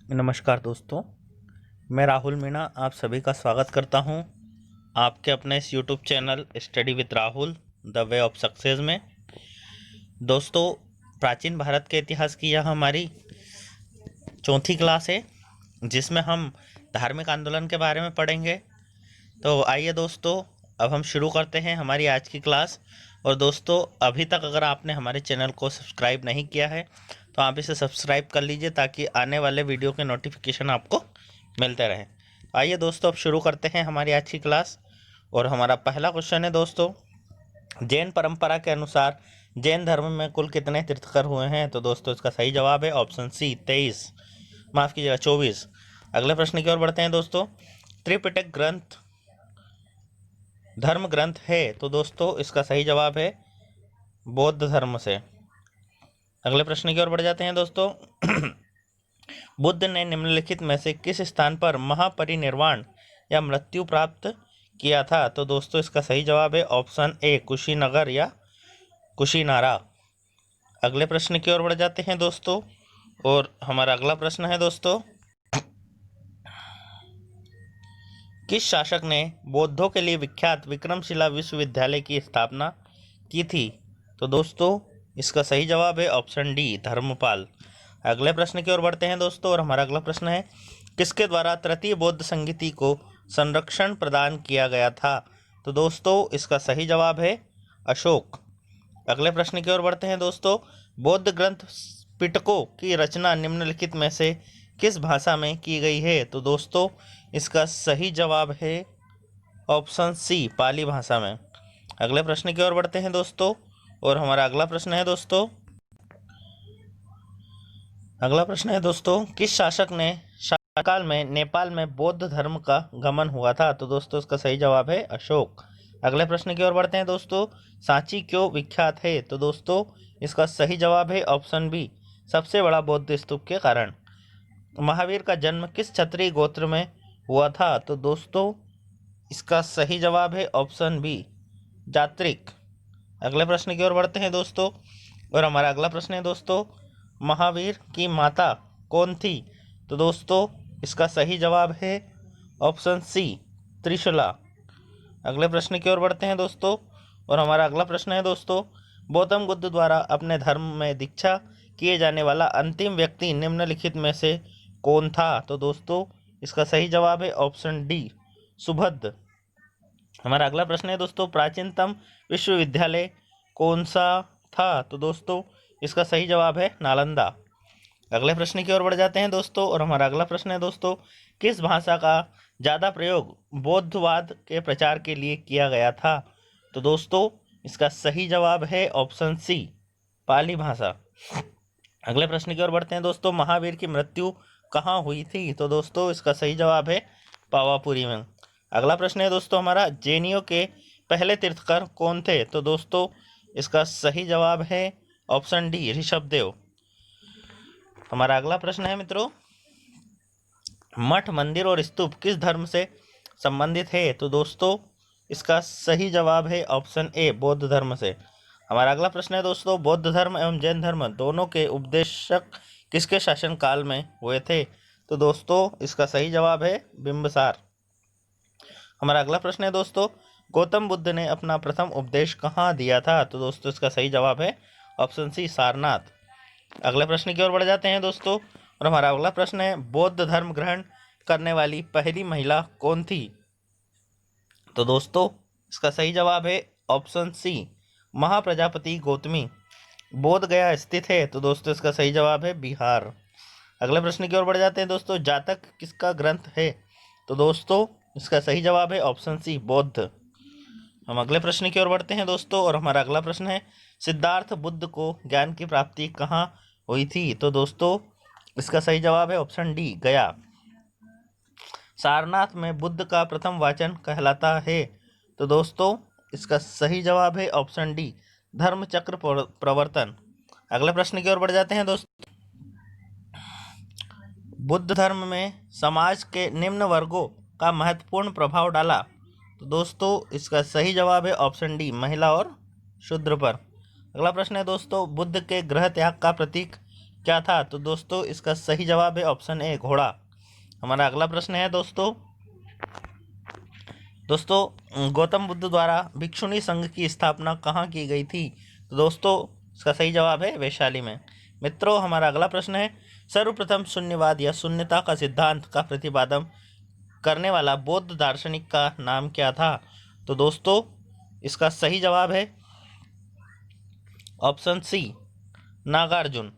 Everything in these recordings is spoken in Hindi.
नमस्कार दोस्तों, मैं राहुल मीणा आप सभी का स्वागत करता हूं आपके अपने इस YouTube channel study with Rahul the way of success में। दोस्तों, प्राचीन भारत के इतिहास की यह हमारी चौथी क्लास है जिसमें हम धार्मिक आंदोलन के बारे में पढ़ेंगे। तो आइए दोस्तों, अब हम शुरू करते हैं हमारी आज की क्लास। और दोस्तों, अभी तक अगर आपने हमारे चैनल को सब्सक्राइब नहीं किया है तो आप इसे सब्सक्राइब कर लीजिए ताकि आने वाले वीडियो के नोटिफिकेशन आपको मिलते रहें। आइए दोस्तों, अब शुरू करते हैं हमारी आज की क्लास। और हमारा पहला क्वेश्चन है दोस्तों, जैन परंपरा के अनुसार जैन धर्म में कुल कितने तीर्थंकर हुए हैं? तो दोस्तों, इसका सही जवाब है ऑप्शन सी 23, माफ़ कीजिएगा 24। अगले प्रश्न की ओर बढ़ते हैं दोस्तों, त्रिपिटक ग्रंथ धर्म ग्रंथ है? तो दोस्तों, इसका सही जवाब है बौद्ध धर्म से। अगले प्रश्न की ओर बढ़ जाते हैं दोस्तों, बुद्ध ने निम्नलिखित में से किस स्थान पर महापरिनिर्वाण या मृत्यु प्राप्त किया था? तो दोस्तों, इसका सही जवाब है ऑप्शन ए कुशीनगर या कुशीनारा। अगले प्रश्न की ओर बढ़ जाते हैं दोस्तों, और हमारा अगला प्रश्न है दोस्तों, किस शासक ने बौद्धों के लिए विख्यात विक्रमशिला विश्वविद्यालय की स्थापना की थी? तो दोस्तों, इसका सही जवाब है ऑप्शन डी धर्मपाल। अगले प्रश्न की ओर बढ़ते हैं दोस्तों, और हमारा अगला प्रश्न है, किसके द्वारा तृतीय बौद्ध संगीति को संरक्षण प्रदान किया गया था? तो दोस्तों, इसका सही जवाब है अशोक। अगले प्रश्न की ओर बढ़ते हैं दोस्तों, बौद्ध ग्रंथ पिटकों की रचना निम्नलिखित में से किस भाषा में की गई है? तो दोस्तों, इसका सही जवाब है ऑप्शन सी पाली भाषा में। अगले प्रश्न की ओर बढ़ते हैं दोस्तों, और हमारा अगला प्रश्न है दोस्तों, किस शासक ने शासनकाल में नेपाल में बौद्ध धर्म का गमन हुआ था? तो दोस्तों, इसका सही जवाब है अशोक। अगले प्रश्न की ओर बढ़ते हैं दोस्तों, सांची क्यों विख्यात है? तो दोस्तों, इसका सही जवाब है ऑप्शन बी सबसे बड़ा बौद्ध स्तूप के कारण। महावीर का जन्म किस क्षत्रिय गोत्र में हुआ था? तो दोस्तों, इसका सही जवाब है ऑप्शन बी जात्रिक। अगले प्रश्न की ओर बढ़ते हैं दोस्तों, और हमारा अगला प्रश्न है दोस्तों, महावीर की माता कौन थी? तो दोस्तों, इसका सही जवाब है ऑप्शन सी त्रिशूला। अगले प्रश्न की ओर बढ़ते हैं दोस्तों, और हमारा अगला प्रश्न है दोस्तों, गौतम बुद्ध द्वारा अपने धर्म में दीक्षा किए जाने वाला अंतिम व्यक्ति निम्नलिखित में से कौन था? तो दोस्तों, इसका सही जवाब है ऑप्शन डी सुभद्र। हमारा अगला प्रश्न है दोस्तों, प्राचीनतम विश्वविद्यालय कौन सा था? तो दोस्तों, इसका सही जवाब है नालंदा। अगले प्रश्न की ओर बढ़ जाते हैं दोस्तों, और हमारा अगला प्रश्न है दोस्तों, किस भाषा का ज़्यादा प्रयोग बौद्धवाद के प्रचार के लिए किया गया था? तो दोस्तों, इसका सही जवाब है ऑप्शन सी पाली भाषा। अगले प्रश्न की ओर बढ़ते हैं दोस्तों, महावीर की मृत्यु कहाँ हुई थी? तो दोस्तों, इसका सही जवाब है पावापुरी में। अगला प्रश्न है दोस्तों हमारा, जैनियों के पहले तीर्थंकर कौन थे? तो दोस्तों, इसका सही जवाब है ऑप्शन डी ऋषभदेव। हमारा अगला प्रश्न है मित्रों, मठ मंदिर और स्तूप किस धर्म से संबंधित है? तो दोस्तों, इसका सही जवाब है ऑप्शन ए बौद्ध धर्म से। हमारा अगला प्रश्न है दोस्तों, बौद्ध धर्म एवं जैन धर्म दोनों के उपदेशक किसके शासनकाल में हुए थे? तो दोस्तों, इसका सही जवाब है बिंबिसार। हमारा अगला प्रश्न है दोस्तों, गौतम बुद्ध ने अपना प्रथम उपदेश कहाँ दिया था? तो दोस्तों, इसका सही जवाब है ऑप्शन सी सारनाथ। अगले प्रश्न की ओर बढ़ जाते हैं दोस्तों, और हमारा अगला प्रश्न है, बौद्ध धर्म ग्रहण करने वाली पहली महिला कौन थी? तो दोस्तों, इसका सही जवाब है ऑप्शन सी महाप्रजापति गौतमी। बोध गया स्थित है? तो दोस्तों, इसका सही जवाब है बिहार। अगले प्रश्न की ओर बढ़ जाते हैं दोस्तों, जातक किसका ग्रंथ है? तो दोस्तों, इसका सही जवाब है ऑप्शन सी बौद्ध। हम अगले प्रश्न की ओर बढ़ते हैं दोस्तों, और हमारा अगला प्रश्न है, सिद्धार्थ बुद्ध को ज्ञान की प्राप्ति कहाँ हुई थी? तो दोस्तों, इसका सही जवाब है ऑप्शन डी गया। सारनाथ में बुद्ध का प्रथम वाचन कहलाता है? तो दोस्तों, इसका सही जवाब है ऑप्शन डी धर्मचक्र प्रवर्तन। अगले प्रश्न की ओर बढ़ जाते हैं दोस्तों, बुद्ध धर्म में समाज के निम्न वर्गों का महत्वपूर्ण प्रभाव डाला? तो दोस्तों, इसका सही जवाब है ऑप्शन डी महिला और शूद्र पर। अगला प्रश्न है दोस्तों, बुद्ध के गृह त्याग का प्रतीक क्या था? तो दोस्तों इसका सही जवाब है ऑप्शन ए, घोड़ा। हमारा अगला प्रश्न है दोस्तों गौतम बुद्ध द्वारा भिक्षुणी संघ की स्थापना कहाँ की गई थी? तो दोस्तों इसका सही जवाब है वैशाली में। मित्रों, हमारा अगला प्रश्न है सर्वप्रथम शून्यवाद या शून्यता का सिद्धांत का प्रतिपादन करने वाला बौद्ध दार्शनिक का नाम क्या था? तो दोस्तों इसका सही जवाब है ऑप्शन सी, नागार्जुन।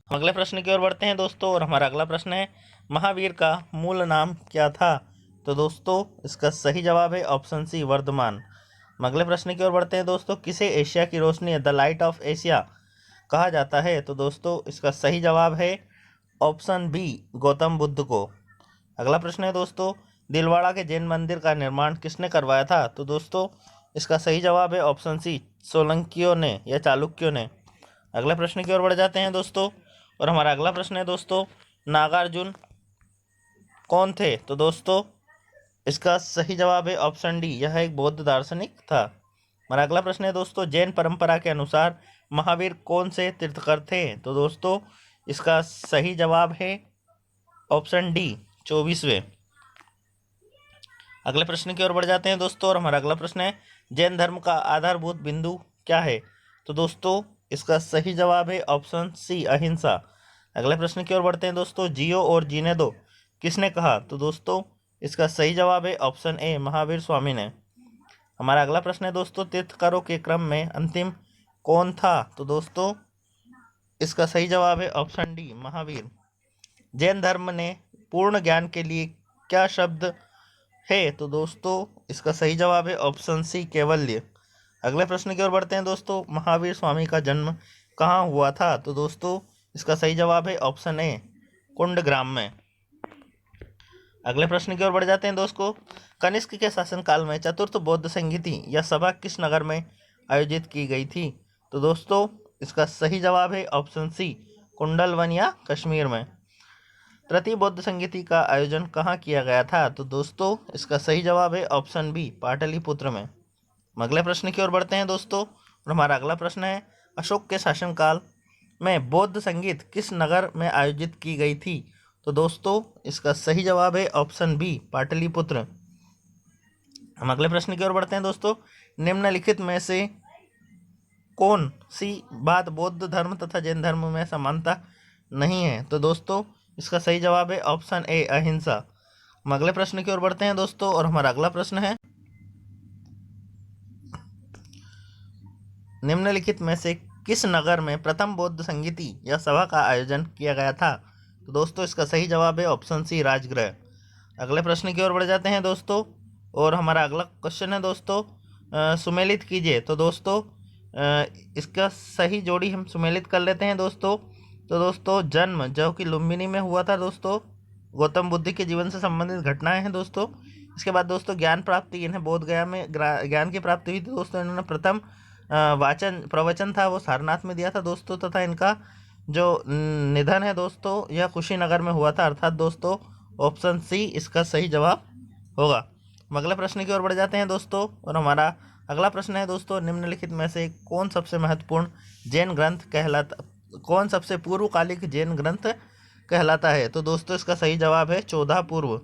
हम अगले प्रश्न की ओर बढ़ते हैं दोस्तों, और हमारा अगला प्रश्न है महावीर का मूल नाम क्या था? तो दोस्तों इसका सही जवाब है ऑप्शन सी, वर्धमान। हम अगले प्रश्न की ओर बढ़ते हैं दोस्तों, किसे एशिया की रोशनी द लाइट ऑफ एशिया कहा जाता है? तो दोस्तों इसका सही जवाब है ऑप्शन बी, गौतम बुद्ध को। अगला प्रश्न है दोस्तों दिलवाड़ा के जैन मंदिर का निर्माण किसने करवाया था? तो दोस्तों इसका सही जवाब है ऑप्शन सी, सोलंकियों ने या चालुक्यों ने। अगले प्रश्न की ओर बढ़ जाते हैं दोस्तों, और हमारा अगला प्रश्न है दोस्तों नागार्जुन कौन थे? तो दोस्तों इसका सही जवाब है ऑप्शन डी, यह एक बौद्ध दार्शनिक था। हमारा अगला प्रश्न है दोस्तों जैन परंपरा के अनुसार महावीर कौन से तीर्थकर थे? तो दोस्तों इसका सही जवाब है ऑप्शन डी, 24वें। अगले प्रश्न की ओर बढ़ जाते हैं दोस्तों, और हमारा अगला प्रश्न है जैन धर्म का आधारभूत बिंदु क्या है? तो दोस्तों इसका सही जवाब है ऑप्शन सी, अहिंसा। अगले प्रश्न की ओर बढ़ते हैं दोस्तों जियो और जीने दो किसने कहा? तो दोस्तों इसका सही जवाब है ऑप्शन ए, महावीर स्वामी ने। हमारा अगला प्रश्न है दोस्तों तीर्थंकरों के क्रम में अंतिम कौन था? तो दोस्तों इसका सही जवाब है ऑप्शन डी, महावीर। जैन धर्म ने पूर्ण ज्ञान के लिए क्या शब्द है? तो दोस्तों इसका सही जवाब है ऑप्शन सी, कैवल्य। अगले प्रश्न की ओर बढ़ते हैं दोस्तों महावीर स्वामी का जन्म कहाँ हुआ था? तो दोस्तों इसका सही जवाब है ऑप्शन ए, कुंडग्राम में। अगले प्रश्न की ओर बढ़ जाते हैं दोस्तों कनिष्क के शासनकाल में चतुर्थ बौद्ध संगीति या सभा किस नगर में आयोजित की गई थी? तो दोस्तों इसका सही जवाब है ऑप्शन सी, कुंडलवन या कश्मीर में। तृतीय बौद्ध संगीति का आयोजन कहाँ किया गया था? तो दोस्तों इसका सही जवाब है ऑप्शन बी, पाटलिपुत्र में। अगले प्रश्न की ओर बढ़ते हैं दोस्तों, और हमारा अगला प्रश्न है अशोक के शासनकाल में बौद्ध संगीत किस नगर में आयोजित की गई थी? तो दोस्तों इसका सही जवाब है ऑप्शन बी, पाटलिपुत्र। हम अगले प्रश्न की ओर बढ़ते हैं दोस्तों निम्नलिखित में से कौन सी बात बौद्ध धर्म तथा जैन धर्म में समानता नहीं है? तो दोस्तों इसका सही जवाब है ऑप्शन ए, अहिंसा। हम अगले प्रश्न की ओर बढ़ते हैं दोस्तों, और हमारा अगला प्रश्न है निम्नलिखित में से किस नगर में प्रथम बौद्ध संगीति या सभा का आयोजन किया गया था? तो दोस्तों इसका सही जवाब है ऑप्शन सी, राजगृह। अगले प्रश्न की ओर बढ़ जाते हैं दोस्तों, और हमारा अगला क्वेश्चन है दोस्तों सुमेलित कीजिए। तो दोस्तों इसका सही जोड़ी हम सुमेलित कर लेते हैं दोस्तों। तो दोस्तों जन्म जो कि लुम्बिनी में हुआ था दोस्तों, गौतम बुद्ध के जीवन से संबंधित घटनाएं हैं दोस्तों। इसके बाद दोस्तों ज्ञान प्राप्ति, इन्हें बोध गया में ज्ञान की प्राप्ति हुई थी दोस्तों। इन्होंने प्रथम प्रवचन था वो सारनाथ में दिया था दोस्तों, तथा इनका जो निधन है दोस्तों यह कुशीनगर में हुआ था, अर्थात दोस्तों ऑप्शन सी इसका सही जवाब होगा। हम अगले प्रश्न की ओर बढ़ जाते हैं दोस्तों, और हमारा अगला प्रश्न है दोस्तों निम्नलिखित में से कौन सबसे महत्वपूर्ण जैन ग्रंथ कहलाता, कौन सबसे पूर्वकालिक जैन ग्रंथ कहलाता है? तो दोस्तों इसका सही जवाब है 14 पूर्व।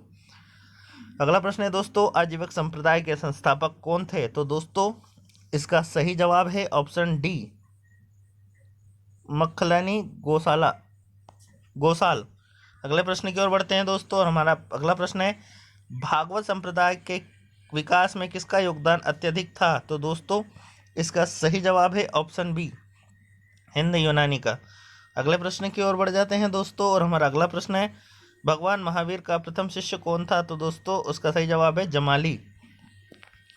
अगला प्रश्न है दोस्तों आजीवक संप्रदाय के संस्थापक कौन थे? तो दोस्तों इसका सही जवाब है ऑप्शन डी, मक्खलनी गोसाल। अगले प्रश्न की ओर बढ़ते हैं दोस्तों, और हमारा अगला प्रश्न है भागवत संप्रदाय के विकास में किसका योगदान अत्यधिक था? तो दोस्तों इसका सही जवाब है ऑप्शन बी, हिंद यूनानी का। अगले प्रश्न की ओर बढ़ जाते हैं दोस्तों, और हमारा अगला प्रश्न है भगवान महावीर का प्रथम शिष्य कौन था? तो दोस्तों उसका सही जवाब है जमाली।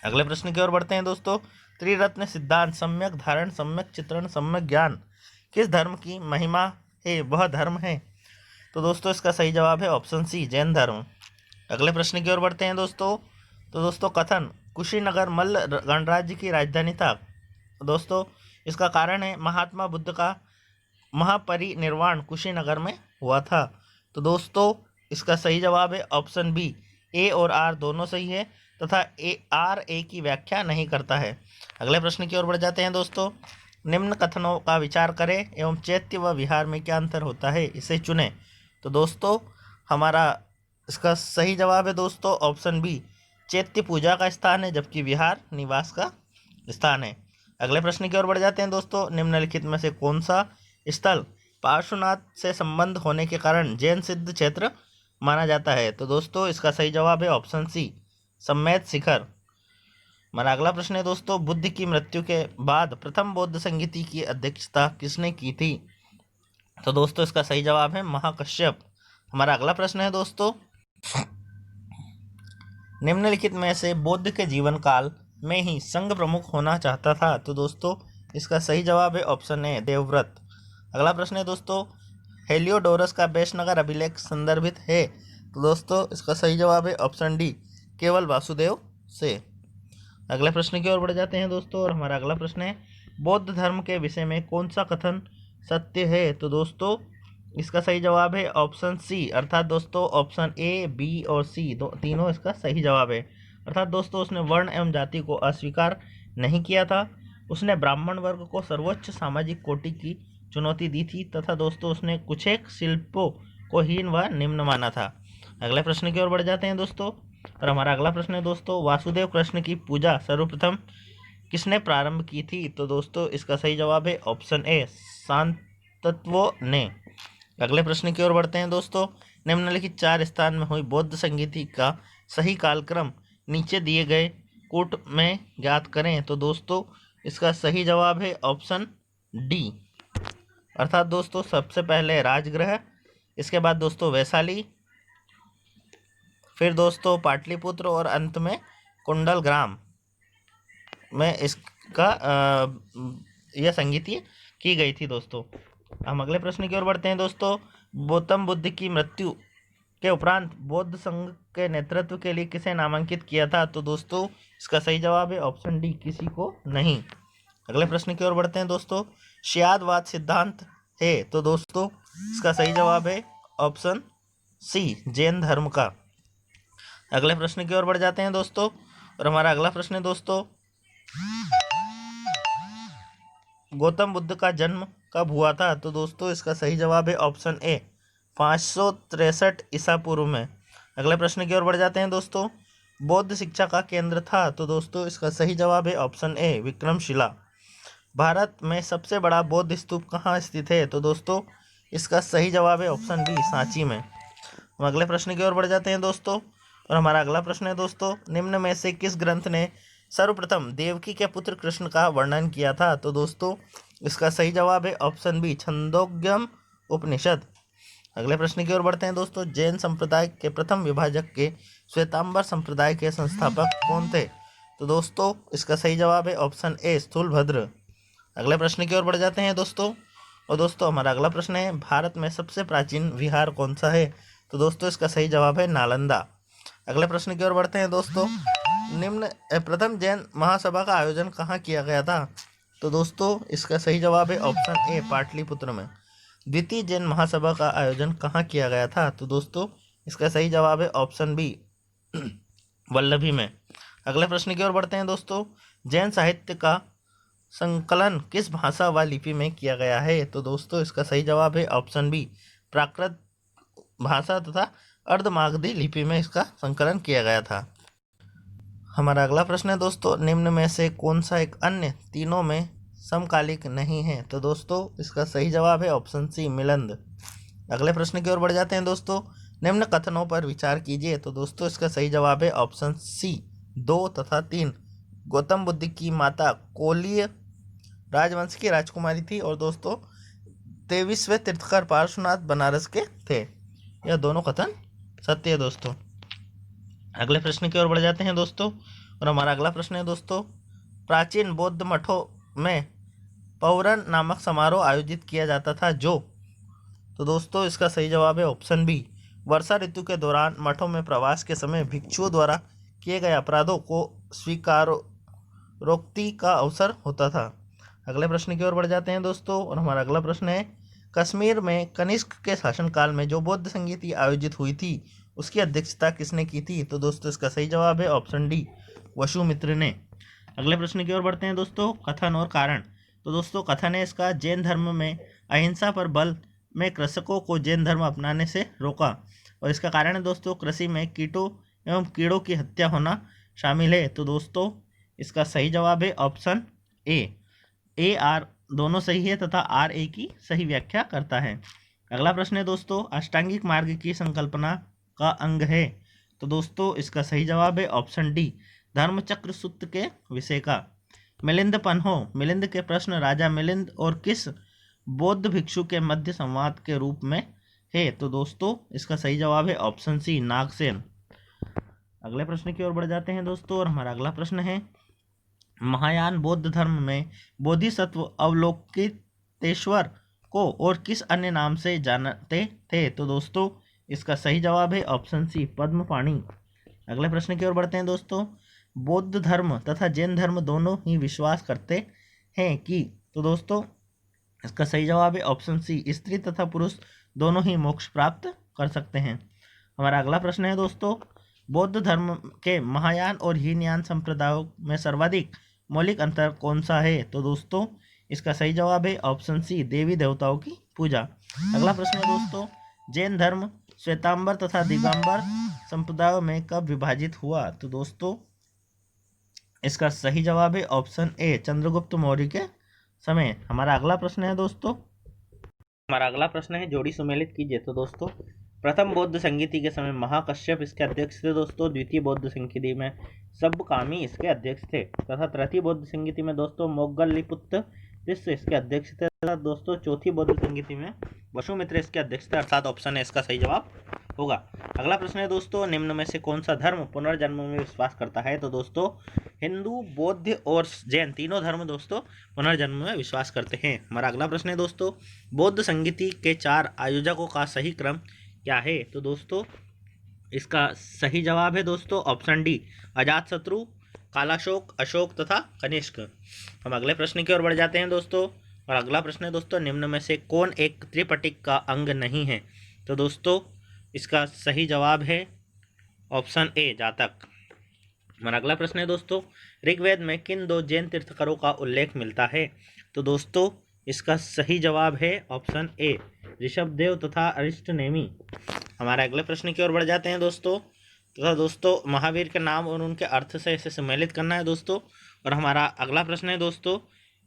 अगले प्रश्न की ओर बढ़ते हैं दोस्तों त्रिरत्न सिद्धांत सम्यक धारण, सम्यक चित्रण, सम्यक ज्ञान किस धर्म की महिमा है, वह धर्म है? तो दोस्तों इसका सही जवाब है ऑप्शन सी, जैन धर्म। अगले प्रश्न की ओर बढ़ते हैं दोस्तों, तो दोस्तों कथन कुशीनगर मल्ल गणराज्य की राजधानी था दोस्तों, इसका कारण है महात्मा बुद्ध का महापरिनिर्वाण कुशीनगर में हुआ था। तो दोस्तों इसका सही जवाब है ऑप्शन बी, ए और आर दोनों सही है, तथा ए की व्याख्या नहीं करता है। अगले प्रश्न की ओर बढ़ जाते हैं दोस्तों, निम्न कथनों का विचार करें एवं चैत्य व विहार में क्या अंतर होता है, इसे चुनें। तो दोस्तों हमारा इसका सही जवाब है दोस्तों ऑप्शन बी, चैत्य पूजा का स्थान है जबकि विहार निवास का स्थान है। अगले प्रश्न की ओर बढ़ जाते हैं दोस्तों। निम्नलिखित में से कौन सा स्थल पार्श्वनाथ से संबंध होने के कारण जैन सिद्ध क्षेत्र माना जाता है? तो दोस्तों इसका सही जवाब है ऑप्शन सी, सम्मेद शिखर। हमारा अगला प्रश्न है दोस्तों, बुद्ध की मृत्यु के बाद प्रथम बौद्ध संगीति की अध्यक्षता किसने की थी? तो दोस्तों इसका सही जवाब है महाकश्यप। हमारा अगला प्रश्न है दोस्तों, निम्नलिखित में से बुद्ध के जीवन काल में ही संघ प्रमुख होना चाहता था? तो दोस्तों इसका सही जवाब है ऑप्शन ए, देवव्रत। अगला प्रश्न है दोस्तों, हेलियोडोरस का बैशनगर अभिलेख संदर्भित है? तो दोस्तों इसका सही जवाब है ऑप्शन डी, केवल वासुदेव से। अगले प्रश्न की ओर बढ़ जाते हैं दोस्तों और हमारा अगला प्रश्न है, बौद्ध धर्म के विषय में कौन सा कथन सत्य है? तो दोस्तों इसका सही जवाब है ऑप्शन सी, अर्थात दोस्तों ऑप्शन ए, बी और सी तीनों इसका सही जवाब है। अर्थात दोस्तों उसने वर्ण एवं जाति को अस्वीकार नहीं किया था, उसने ब्राह्मण वर्ग को सर्वोच्च सामाजिक कोटि की चुनौती दी थी तथा दोस्तों उसने कुछ एक शिल्पों को हीन व निम्न माना था। अगले प्रश्न की ओर बढ़ जाते हैं दोस्तों और हमारा अगला प्रश्न है दोस्तों, वासुदेव कृष्ण की पूजा सर्वप्रथम किसने प्रारंभ की थी? तो दोस्तों इसका सही जवाब है ऑप्शन ए, शांतत्वों ने। अगले प्रश्न की ओर बढ़ते हैं दोस्तों, निम्नलिखित 4 स्थान में हुई बौद्ध संगीति का सही कालक्रम नीचे दिए गए कूट में ज्ञात करें। तो दोस्तों इसका सही जवाब है ऑप्शन डी, अर्थात दोस्तों सबसे पहले राजगृह, इसके बाद दोस्तों वैशाली, फिर दोस्तों पाटलिपुत्र और अंत में कुंडल ग्राम में इसका यह संगीति की गई थी दोस्तों। हम अगले प्रश्न की ओर बढ़ते हैं दोस्तों, गौतम बुद्ध की मृत्यु के उपरांत बौद्ध संघ के नेतृत्व के लिए किसे नामांकित किया था? तो दोस्तों इसका सही जवाब है ऑप्शन डी, किसी को नहीं। अगले प्रश्न की ओर बढ़ते हैं दोस्तों, श्यादवाद सिद्धांत है? तो दोस्तों इसका सही जवाब है ऑप्शन सी, जैन धर्म का। अगले प्रश्न की ओर बढ़ जाते हैं दोस्तों और हमारा अगला प्रश्न है दोस्तों, गौतम बुद्ध का जन्म कब हुआ था? तो दोस्तों इसका सही जवाब है ऑप्शन ए, 563 ईसा पूर्व में। अगले प्रश्न की ओर बढ़ जाते हैं दोस्तों, बौद्ध शिक्षा का केंद्र था? तो दोस्तों इसका सही जवाब है ऑप्शन ए, विक्रमशिला। भारत में सबसे बड़ा बौद्ध स्तूप कहाँ स्थित है? तो दोस्तों इसका सही जवाब है ऑप्शन बी, सांची में। हम अगले प्रश्न की ओर बढ़ जाते हैं दोस्तों और हमारा अगला प्रश्न है दोस्तों, निम्न में से किस ग्रंथ ने सर्वप्रथम देवकी के पुत्र कृष्ण का वर्णन किया था? तो दोस्तों इसका सही जवाब है ऑप्शन बी, छंदोग्यम उपनिषद। अगले प्रश्न की ओर बढ़ते हैं दोस्तों, जैन संप्रदाय के प्रथम विभाजक के श्वेतांबर संप्रदाय के संस्थापक कौन थे? तो दोस्तों इसका सही जवाब है ऑप्शन ए, स्थूलभद्र। अगले प्रश्न की ओर बढ़ जाते हैं दोस्तों और दोस्तों हमारा अगला प्रश्न है, भारत में सबसे प्राचीन विहार कौन सा है? तो दोस्तों इसका सही जवाब है नालंदा। अगले प्रश्न की ओर बढ़ते हैं दोस्तों, निम्न प्रथम जैन महासभा का आयोजन कहाँ किया गया था? तो दोस्तों इसका सही जवाब है ऑप्शन ए, पाटलिपुत्र में। द्वितीय जैन महासभा का आयोजन कहाँ किया गया था? तो दोस्तों इसका सही जवाब है ऑप्शन बी, वल्लभी में। अगले प्रश्न की ओर बढ़ते हैं दोस्तों, जैन साहित्य का संकलन किस भाषा व लिपि में किया गया है? तो दोस्तों इसका सही जवाब है ऑप्शन बी, प्राकृत भाषा तथा अर्धमागधी लिपि में इसका संकलन किया गया था। हमारा अगला प्रश्न है दोस्तों, निम्न में से कौन सा एक अन्य तीनों में समकालिक नहीं है? तो दोस्तों इसका सही जवाब है ऑप्शन सी, मिलंद। अगले प्रश्न की ओर बढ़ जाते हैं दोस्तों, निम्न कथनों पर विचार कीजिए। तो दोस्तों इसका सही जवाब है ऑप्शन सी, 2 तथा 3। गौतम बुद्ध की माता कोलीय राजवंश की राजकुमारी थी और दोस्तों 23वें तीर्थकर पार्श्वनाथ बनारस के थे। यह दोनों कथन सत्य है दोस्तों। अगले प्रश्न की ओर बढ़ जाते हैं दोस्तों और हमारा अगला प्रश्न है दोस्तों, प्राचीन बौद्ध मठों में पौरन नामक समारोह आयोजित किया जाता था जो? तो दोस्तों इसका सही जवाब है ऑप्शन बी, वर्षा ऋतु के दौरान मठों में प्रवास के समय भिक्षुओं द्वारा किए गए अपराधों को स्वीकारोक्ति का अवसर होता था। अगले प्रश्न की ओर बढ़ जाते हैं दोस्तों और हमारा अगला प्रश्न है, कश्मीर में कनिष्क के शासनकाल में जो बौद्ध संगीति आयोजित हुई थी उसकी अध्यक्षता किसने की थी? तो दोस्तों इसका सही जवाब है ऑप्शन डी, वसुमित्र ने। अगले प्रश्न की ओर बढ़ते हैं दोस्तों, कथन और कारण। तो दोस्तों कथन है इसका, जैन धर्म में अहिंसा पर बल में कृषकों को जैन धर्म अपनाने से रोका। और इसका कारण है दोस्तों, कृषि में कीटों एवं कीड़ों की हत्या होना शामिल है। तो दोस्तों इसका सही जवाब है ऑप्शन ए आर दोनों सही है तथा आर ए की सही व्याख्या करता है। अगला प्रश्न है दोस्तों, अष्टांगिक मार्ग की संकल्पना का अंग है। तो दोस्तों इसका सही जवाब है ऑप्शन डी, धर्मचक्र सूत्र के विषय का। मिलिंद पन्हो, मिलिंद के प्रश्न राजा मिलिंद और किस बौद्ध भिक्षु के मध्य संवाद के रूप में है। तो दोस्तों इसका सही जवाब है ऑप्शन सी, नागसेन। अगले प्रश्न की ओर बढ़ जाते हैं दोस्तों, और हमारा अगला प्रश्न है, महायान बौद्ध धर्म में बोधिसत्व अवलोकितेश्वर को और किस अन्य नाम से जानते थे। तो दोस्तों इसका सही जवाब है ऑप्शन सी, पद्मपाणि। अगले प्रश्न की ओर बढ़ते हैं दोस्तों, बौद्ध धर्म तथा जैन धर्म दोनों ही विश्वास करते हैं कि। तो दोस्तों इसका सही जवाब है ऑप्शन सी, स्त्री तथा पुरुष दोनों ही मोक्ष प्राप्त कर सकते हैं। हमारा अगला प्रश्न है दोस्तों, बौद्ध धर्म के महायान और हीनयान संप्रदायों में सर्वाधिक मौलिक अंतर कौन सा है। तो दोस्तों इसका सही जवाब है ऑप्शन सी, देवी देवताओं की पूजा। अगला प्रश्न है दोस्तों, जैन धर्म श्वेतांबर तथा दिगंबर संप्रदायों में कब विभाजित हुआ। तो दोस्तों इसका सही जवाब है ऑप्शन ए, चंद्रगुप्त मौर्य के समय। हमारा अगला प्रश्न है दोस्तों, हमारा अगला प्रश्न है, जोड़ी सुमेलित कीजिए। तो दोस्तों प्रथम बौद्ध संगीति के समय महाकश्यप इसके अध्यक्ष थे दोस्तों, द्वितीय बौद्ध संगीति में सबकामी इसके अध्यक्ष थे, तथा तृतीय बौद्ध संगीति में दोस्तों मोग्गललिपुत्र इसके अध्यक्ष थे, तथा दोस्तों चौथी बौद्ध संगीति में वसुमित्र इसके अध्यक्ष थे, अर्थात ऑप्शन है इसका सही जवाब होगा। अगला प्रश्न है दोस्तों, निम्न में से कौन सा धर्म पुनर्जन्म में विश्वास करता है। तो दोस्तों हिंदू, बौद्ध और जैन तीनों धर्म दोस्तों पुनर्जन्म में विश्वास करते हैं। हमारा अगला प्रश्न है दोस्तों, बौद्ध संगीति के 4 आयोजकों का सही क्रम क्या है। तो दोस्तों इसका सही जवाब है दोस्तों ऑप्शन डी, अजातशत्रु, कालाशोक, अशोक तथा कनिष्क। हम अगले प्रश्न की ओर बढ़ जाते हैं दोस्तों, और अगला प्रश्न है दोस्तों, निम्न में से कौन एक त्रिपिटक का अंग नहीं है। तो दोस्तों इसका सही जवाब है ऑप्शन ए, जातक। हमारा अगला प्रश्न है दोस्तों, ऋग्वेद में किन 2 जैन तीर्थंकरों का उल्लेख मिलता है। तो दोस्तों इसका सही जवाब है ऑप्शन ए, ऋषभदेव तथा अरिष्टनेमी। हमारे अगले प्रश्न की ओर बढ़ जाते हैं दोस्तों, तथा दोस्तों महावीर के नाम और उनके अर्थ से इसे सम्मिलित करना है दोस्तों। और हमारा अगला प्रश्न है दोस्तों,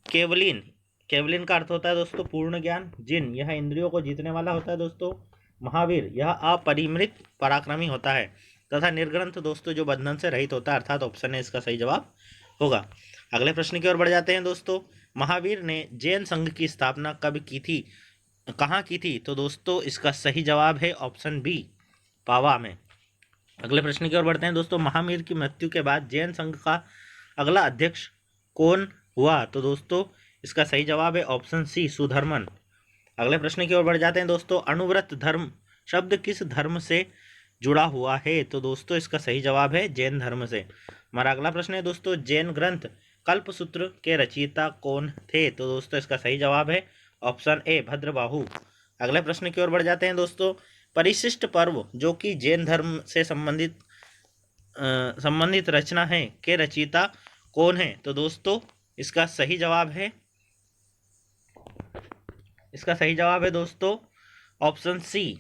केवलिन, केवलिन का अर्थ होता है दोस्तों पूर्ण ज्ञान। जिन, यह इंद्रियों को जीतने वाला होता है दोस्तों। महावीर, यह अपरिमृत पराक्रमी होता है। तथा निर्ग्रंथ दोस्तों जो बंधन से रहित होता है, अर्थात ऑप्शन है इसका सही जवाब होगा। अगले प्रश्न की ओर बढ़ जाते हैं दोस्तों, महावीर ने जैन संघ की स्थापना कब की थी, कहाँ की थी। तो दोस्तों इसका सही जवाब है ऑप्शन बी, पावा में। अगले प्रश्न की ओर बढ़ते हैं दोस्तों, महावीर की मृत्यु के बाद जैन संघ का अगला अध्यक्ष कौन हुआ। तो दोस्तों इसका सही जवाब है ऑप्शन सी, सुधर्मन। अगले प्रश्न की ओर बढ़ जाते हैं दोस्तों, अणुव्रत धर्म शब्द किस धर्म से जुड़ा हुआ है। तो दोस्तों इसका सही जवाब है जैन धर्म से। हमारा अगला प्रश्न है दोस्तों, जैन ग्रंथ कल्पसूत्र के रचयिता कौन थे। तो दोस्तों इसका सही जवाब है ऑप्शन ए, भद्रबाहु। अगले प्रश्न की ओर बढ़ जाते हैं दोस्तों, परिशिष्ट पर्व जो कि जैन धर्म से संबंधित रचना है के रचयिता कौन है। तो दोस्तों इसका सही जवाब है दोस्तों ऑप्शन सी,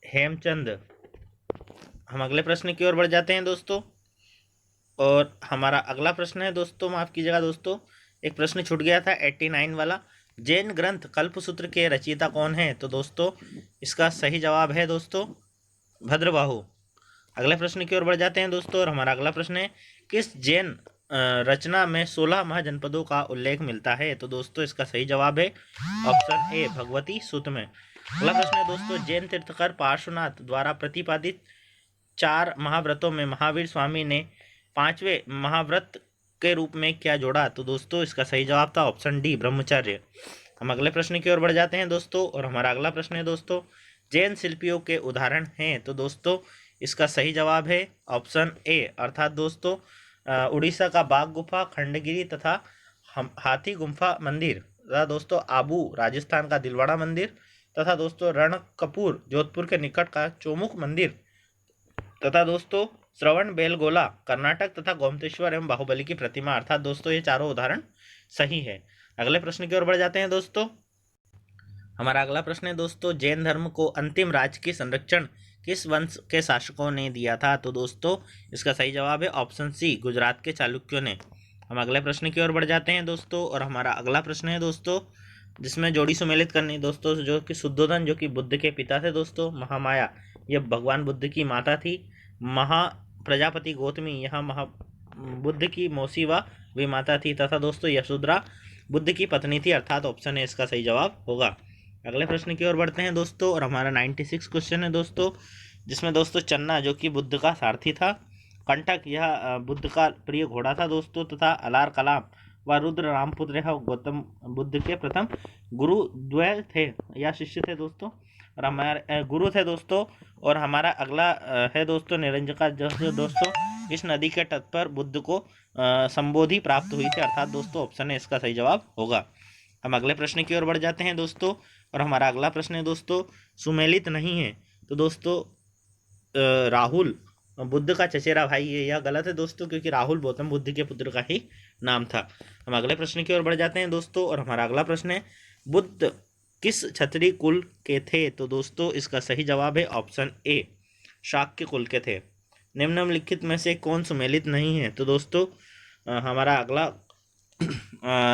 हेमचंद। हम अगले प्रश्न की ओर बढ़ जाते हैं दोस्तों, और हमारा अगला प्रश्न है दोस्तों, माफ कीजिएगा दोस्तों एक प्रश्न छूट गया था 89 वाला, जैन ग्रंथ कल्पसूत्र के रचयिता कौन है। तो दोस्तों इसका सही जवाब है दोस्तों भद्रबाहु। अगले प्रश्न की ओर बढ़ जाते हैं दोस्तों, और हमारा अगला प्रश्न है, किस जैन रचना में 16 महाजनपदों का उल्लेख मिलता है। तो दोस्तों इसका सही जवाब है ऑप्शन ए, भगवती सूत्र में। अगला प्रश्न है दोस्तों, जैन तीर्थंकर पार्श्वनाथ द्वारा प्रतिपादित 4 महाव्रतों में महावीर स्वामी ने 5वें महाव्रत के रूप में क्या जोड़ा। तो दोस्तों इसका सही जवाब था ऑप्शन डी, ब्रह्मचर्य। हम अगले प्रश्न की ओर बढ़ जाते हैं दोस्तों, और हमारा अगला प्रश्न है दोस्तों, जैन शिल्पियों के उदाहरण हैं। तो दोस्तों इसका सही जवाब है ऑप्शन ए, अर्थात दोस्तों उड़ीसा का बाघ गुफा, खंडगिरी तथा हाथी गुम्फा मंदिर, तथा दोस्तों आबू राजस्थान का दिलवाड़ा मंदिर, तथा दोस्तों रणकपुर जोधपुर के निकट का चौमुख मंदिर, तथा दोस्तों श्रवण बेलगोला कर्नाटक तथा गोमतेश्वर एवं बाहुबली की प्रतिमा, अर्थात दोस्तों ये चारों उदाहरण सही है। अगले प्रश्न की ओर बढ़ जाते हैं दोस्तों। हमारा अगला प्रश्न है दोस्तों, जैन धर्म को अंतिम राजकीय संरक्षण किस वंश के शासकों ने दिया था? तो दोस्तों इसका सही जवाब है ऑप्शन सी, गुजरात के चालुक्यों ने। हम अगले प्रश्न की ओर बढ़ जाते हैं दोस्तों, और हमारा अगला प्रश्न है दोस्तों जिसमें जोड़ी सुमेलित करनी दोस्तों, जो कि शुद्धोधन जो कि बुद्ध के पिता थे दोस्तों, महामाया ये भगवान बुद्ध की माता थी, महा प्रजापति गौतमी यहाँ महा बुद्ध की मौसी व विमाता थी, तथा दोस्तों यशोधरा बुद्ध की पत्नी थी, अर्थात ऑप्शन ए इसका सही जवाब होगा। अगले प्रश्न की ओर बढ़ते हैं दोस्तों, और हमारा 96 क्वेश्चन है दोस्तों, जिसमें दोस्तों चन्ना जो कि बुद्ध का सारथी था, कंटक यह बुद्ध का प्रिय घोड़ा था दोस्तों, तथा अलार कलाम व रुद्र रामपुत्र यह गौतम बुद्ध के प्रथम गुरु द्वय थे या शिष्य थे दोस्तों, और हमारे गुरु थे दोस्तों। और हमारा अगला है दोस्तों निरंजका, जो दोस्तों इस नदी के तट पर बुद्ध को संबोधि प्राप्त हुई थी, अर्थात दोस्तों ऑप्शन है इसका सही जवाब होगा। हम अगले प्रश्न की ओर बढ़ जाते हैं दोस्तों, और हमारा अगला प्रश्न है दोस्तों, सुमेलित नहीं है तो दोस्तों राहुल बुद्ध का चचेरा भाई है, यह गलत है दोस्तों, क्योंकि राहुल गौतम बुद्ध के पुत्र का ही नाम था। हम अगले प्रश्न की ओर बढ़ जाते हैं दोस्तों, और हमारा अगला प्रश्न है, बुद्ध किस क्षत्रिय कुल के थे? तो दोस्तों इसका सही जवाब है ऑप्शन ए, शाक्य कुल के थे। निम्नलिखित में से कौन सुमेलित नहीं है? तो दोस्तों हमारा अगला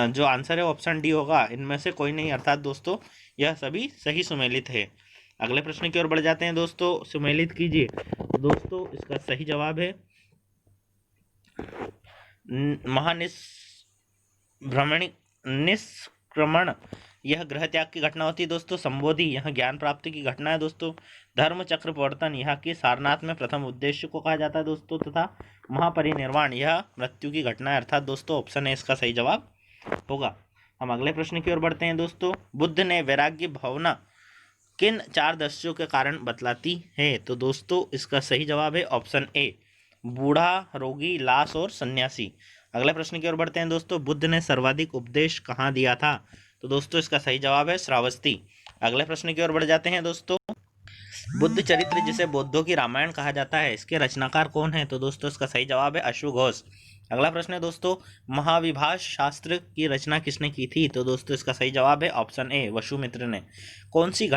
जो आंसर है ऑप्शन डी होगा, इनमें से कोई नहीं, अर्थात दोस्तों यह सभी सही सुमेलित है। अगले प्रश्न की ओर बढ़ जाते हैं दोस्तों, सुमेलित कीजिए। तो दोस्तों इसका सही जवाब है निष्क्रमण यह गृह त्याग की घटना होती है दोस्तों, संबोधि यह ज्ञान प्राप्ति की घटना है दोस्तों, धर्म चक्र प्रवर्तन यह की सारनाथ में प्रथम उद्देश्य को कहा जाता है दोस्तों, तथा महापरिनिर्वाण यह मृत्यु की घटना है, अर्थात दोस्तों ऑप्शन है इसका सही जवाब होगा। हम अगले प्रश्न की ओर बढ़ते हैं दोस्तों, बुद्ध ने वैराग्य भावना किन 4 दस्युओं के कारण बतलाती है? तो दोस्तों इसका सही जवाब है ऑप्शन ए, बूढ़ा, रोगी, लाश और सन्यासी। अगले प्रश्न की ओर बढ़ते हैं दोस्तों, बुद्ध ने सर्वाधिक उपदेश कहाँ दिया था? तो दोस्तों इसका सही जवाब है श्रावस्ती। अगले प्रश्न की ओर बढ़ जाते हैं दोस्तों, बुद्ध चरित्र जिसे बौद्धों की रामायण कहा जाता है, इसके रचनाकार कौन है? तो दोस्तों इसका सही जवाब है अश्वघोष। अगला प्रश्न है दोस्तों, महाविभाष शास्त्र की रचना किसने की थी? तो दोस्तों इसका सही जवाब है ऑप्शन ए, वसुमित्र ने। कौन सी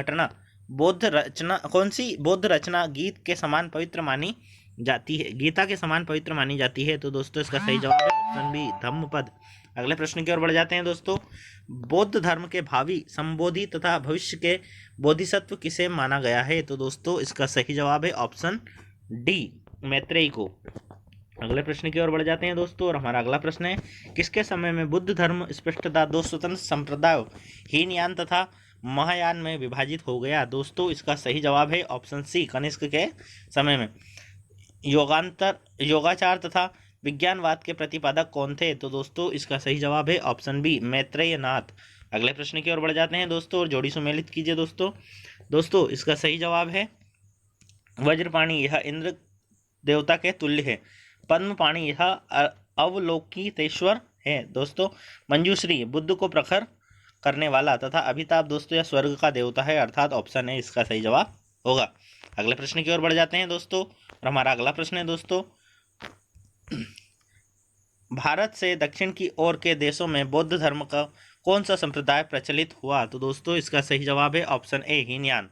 बौद्ध रचना गीत के समान पवित्र मानी जाती है, गीता के समान पवित्र मानी जाती है? तो दोस्तों इसका सही जवाब है ऑप्शन बी, धम्मपद। अगले प्रश्न की ओर बढ़ जाते हैं दोस्तों, बौद्ध धर्म के भावी संबोधि तथा भविष्य के बोधिसत्व किसे माना गया है? तो दोस्तों इसका सही जवाब है ऑप्शन डी, मैत्रेयी को। अगले प्रश्न की ओर बढ़ जाते हैं दोस्तों, और हमारा अगला प्रश्न है, किसके समय में बुद्ध धर्म स्पष्टतः 2 स्वतंत्र संप्रदायों हीनयान तथा महायान में विभाजित हो गया? दोस्तों इसका सही जवाब है ऑप्शन सी, कनिष्क के समय में। योगाचार तथा विज्ञानवाद के प्रतिपादक कौन थे? तो दोस्तों इसका सही जवाब है ऑप्शन बी, मैत्रेय नाथ। अगले प्रश्न की ओर बढ़ जाते हैं दोस्तों, और जोड़ी सुमेलित कीजिए दोस्तों इसका सही जवाब है वज्रपाणी, यह इंद्र देवता के तुल्य है। पद्मपाणी यह अवलोकितेश्वर है दोस्तों। मंजूश्री बुद्ध को प्रखर करने वाला, तथा अभिताभ दोस्तों यह स्वर्ग का देवता है, अर्थात ऑप्शन है इसका सही जवाब होगा। अगले प्रश्न की ओर बढ़ जाते हैं दोस्तों, और हमारा अगला प्रश्न है दोस्तों, भारत से दक्षिण की ओर के देशों में बौद्ध धर्म का कौन सा संप्रदाय प्रचलित हुआ? तो दोस्तों इसका सही जवाब है ऑप्शन ए, हीनयान।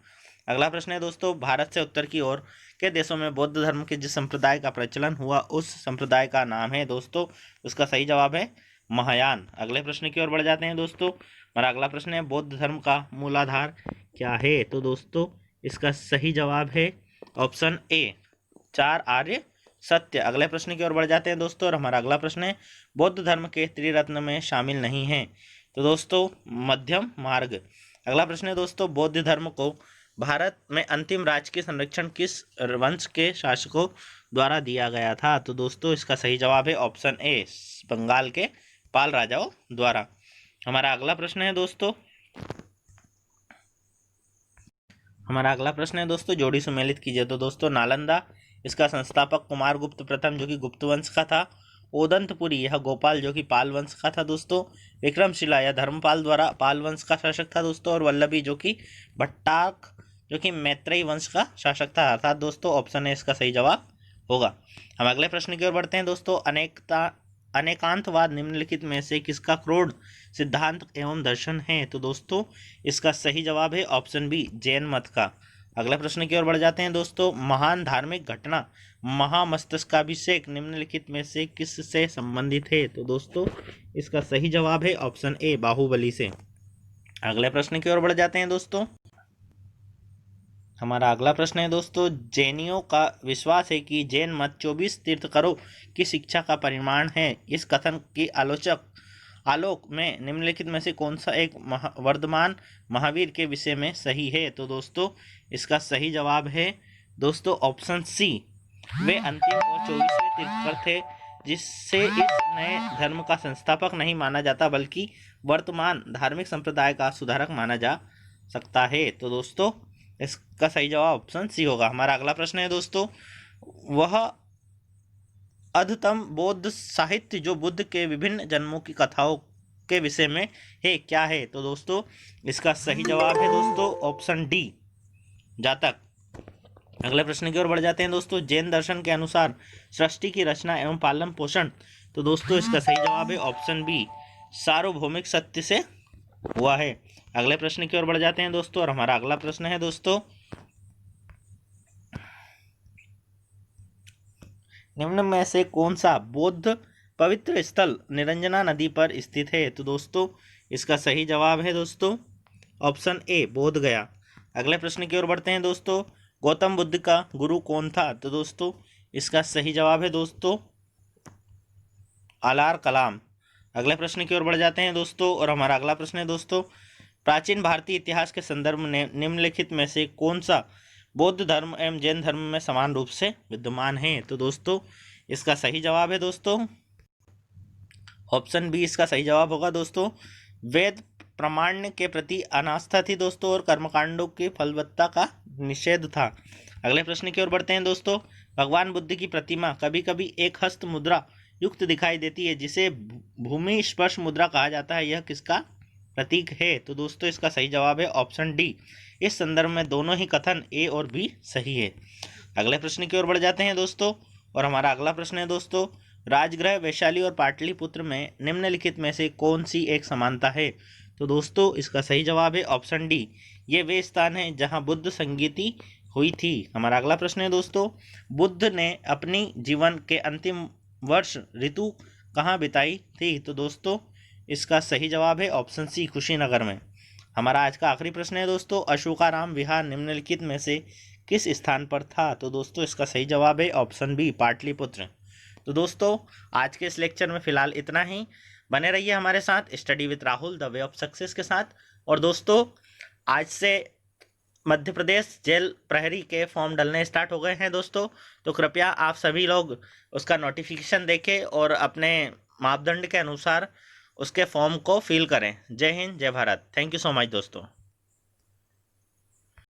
अगला प्रश्न है दोस्तों, भारत से उत्तर की ओर के देशों में बौद्ध धर्म के जिस संप्रदाय का प्रचलन हुआ उस संप्रदाय का नाम है? दोस्तों उसका सही जवाब है महायान। अगले प्रश्न की ओर बढ़ जाते हैं दोस्तों, हमारा अगला प्रश्न है, बौद्ध धर्म का मूलाधार क्या है? तो दोस्तों इसका सही जवाब है ऑप्शन ए, 4 आर्य सत्य। अगले प्रश्न की ओर बढ़ जाते हैं दोस्तों, और हमारा अगला प्रश्न है, बौद्ध धर्म के त्रिरत्न में शामिल नहीं है? तो दोस्तों मध्यम मार्ग। अगला प्रश्न है दोस्तों, बौद्ध धर्म को भारत में अंतिम राजकीय संरक्षण किस वंश के शासकों द्वारा दिया गया था? तो दोस्तों इसका सही जवाब है ऑप्शन ए, बंगाल के पाल राजाओं द्वारा। हमारा अगला प्रश्न है दोस्तों, जोड़ी सुमेलित कीजिए। तो दोस्तों नालंदा इसका संस्थापक कुमारगुप्त प्रथम जो कि गुप्त वंश का था। ओदंतपुरी यह गोपाल जो कि पाल वंश का था दोस्तों। विक्रमशिला यह धर्मपाल द्वारा पाल वंश का शासक था दोस्तों। और वल्लभी जो कि भट्टाक जो कि मैत्रेयी वंश का शासक था, अर्थात दोस्तों ऑप्शन है इसका सही जवाब होगा। हम अगले प्रश्न की ओर बढ़ते हैं दोस्तों। अनेकांतवाद निम्नलिखित में से किसका क्रोध सिद्धांत एवं दर्शन है? तो दोस्तों इसका सही जवाब है ऑप्शन बी, जैन मत का। अगले प्रश्न की ओर बढ़ जाते हैं दोस्तों। महान धार्मिक घटना महामस्तकाभिषेक निम्नलिखित में से किससे संबंधित है? तो दोस्तों इसका सही जवाब है ऑप्शन ए, बाहुबली से। अगले प्रश्न की ओर बढ़ जाते हैं दोस्तों। हमारा अगला प्रश्न है दोस्तों। जैनियों का विश्वास है कि जैन मत 24 तीर्थंकरों की शिक्षा का परिणाम है। इस कथन की आलोक में निम्नलिखित में से कौन सा एक वर्धमान महावीर के विषय में सही है? तो दोस्तों इसका सही जवाब है दोस्तों ऑप्शन सी, वे अंतिम और 24वें तीर्थंकर थे, जिससे इस नए धर्म का संस्थापक नहीं माना जाता बल्कि वर्तमान धार्मिक संप्रदाय का सुधारक माना जा सकता है। तो दोस्तों इसका सही जवाब ऑप्शन सी होगा। हमारा अगला प्रश्न है दोस्तों। वह अद्यतम बौद्ध साहित्य जो बुद्ध के विभिन्न जन्मों की कथाओं के विषय में है, क्या है? तो दोस्तों इसका सही जवाब है दोस्तों ऑप्शन डी, जातक। अगले प्रश्न की ओर बढ़ जाते हैं दोस्तों। जैन दर्शन के अनुसार सृष्टि की रचना एवं पालन पोषण, तो दोस्तों इसका सही जवाब है ऑप्शन बी, सार्वभौमिक सत्य से हुआ है। अगले प्रश्न की ओर बढ़ जाते हैं दोस्तों और हमारा अगला प्रश्न है दोस्तों। निम्न में से कौन सा बौद्ध पवित्र स्थल निरंजना नदी पर स्थित है? तो दोस्तों इसका सही जवाब है दोस्तों ऑप्शन ए, बोध गया। अगले प्रश्न की ओर बढ़ते हैं दोस्तों। गौतम बुद्ध का गुरु कौन था? तो दोस्तों इसका सही जवाब है दोस्तों आलार कलाम। अगले प्रश्न की ओर बढ़ जाते हैं दोस्तों और हमारा अगला प्रश्न है दोस्तों। प्राचीन भारतीय इतिहास के संदर्भ में निम्नलिखित में से कौन सा बौद्ध धर्म एवं जैन धर्म में समान रूप से विद्यमान है? तो दोस्तों इसका सही जवाब है दोस्तों ऑप्शन बी, इसका सही जवाब होगा दोस्तों वेद प्रामाण्य के प्रति अनास्था थी दोस्तों और कर्मकांडों की फलवत्ता का निषेध था। अगले प्रश्न की ओर बढ़ते हैं दोस्तों। भगवान बुद्ध की प्रतिमा कभी कभी एक हस्त मुद्रा युक्त दिखाई देती है, जिसे भूमि स्पर्श मुद्रा कहा जाता है, यह किसका प्रतीक है? तो दोस्तों इसका सही जवाब है ऑप्शन डी। इस संदर्भ में दोनों ही कथन ए और बी सही है। अगले प्रश्न की ओर बढ़ जाते हैं दोस्तों और हमारा अगला प्रश्न है दोस्तों। राजगृह वैशाली और पाटलिपुत्र में निम्नलिखित में से कौन सी एक समानता है? तो दोस्तों इसका सही जवाब है ऑप्शन डी, ये वे स्थान हैं जहां बुद्ध संगीति हुई थी। हमारा अगला प्रश्न है दोस्तों। बुद्ध ने अपनी जीवन के अंतिम वर्ष ऋतु कहाँ बिताई थी? तो दोस्तों इसका सही जवाब है ऑप्शन सी, कुशीनगर में। हमारा आज का आखिरी प्रश्न है दोस्तों। अशोकाराम विहार निम्नलिखित में से किस स्थान पर था? तो दोस्तों इसका सही जवाब है ऑप्शन बी, पाटलिपुत्र। तो दोस्तों आज के इस लेक्चर में फिलहाल इतना ही। बने रहिए हमारे साथ study with Rahul the way of success के साथ। और दोस्तों आज से मध्य प्रदेश जेल प्रहरी के फॉर्म डलने स्टार्ट हो गए हैं दोस्तों, तो कृपया आप सभी लोग उसका नोटिफिकेशन देखें और अपने मापदंड के अनुसार उसके फॉर्म को फिल करें। जय हिंद, जय Bharat. Thank you so much दोस्तों।